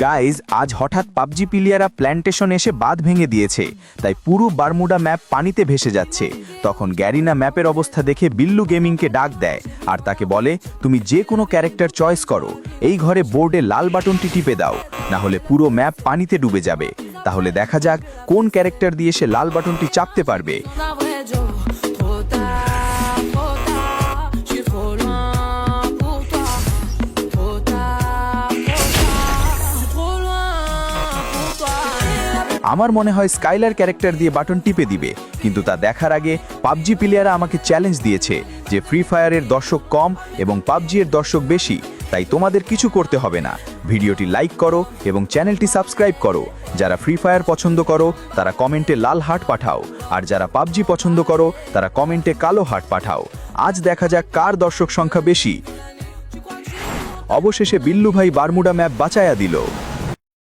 Guys, আজ হঠাৎ PUBG প্লেয়াররা প্ল্যান্টেশন এসে বাঁধ ভেঙে দিয়েছে, তাই পুরো বারমুডা ম্যাপ পানিতে ভেসে যাচ্ছে। তখন গ্যারিনা ম্যাপের অবস্থা দেখে বিল্লু গেমিংকে ডাক দেয় আর তাকে বলে, তুমি যে কোনো ক্যারেক্টার চয়েস করো, এই ঘরে বোর্ডে লাল বাটনটি টিপে দাও, না হলে পুরো ম্যাপ পানিতে ডুবে যাবে। তাহলে দেখা যাক কোন ক্যারেক্টার দিয়ে সে লাল বাটনটি চাপতে পারবে। আমার মনে হয় স্কাইলার ক্যারেক্টার দিয়ে বাটন টিপে দিবে, কিন্তু তা দেখার আগে পাবজি প্লেয়াররা আমাকে চ্যালেঞ্জ দিয়েছে যে ফ্রি ফায়ারের দর্শক কম এবং পাবজি এর দর্শক বেশি, তাই তোমাদের কিছু করতে হবে না। ভিডিওটি লাইক করো এবং চ্যানেলটি সাবস্ক্রাইব করো। যারা ফ্রি ফায়ার পছন্দ করো তারা কমেন্টে লাল হার্ট পাঠাও, আর যারা পাবজি পছন্দ করো তারা কমেন্টে কালো হার্ট পাঠাও। আজ দেখা যাক কার দর্শক সংখ্যা বেশি। অবশেষে বিল্লু ভাই বারমুডা ম্যাপ বাঁচায়া দিল।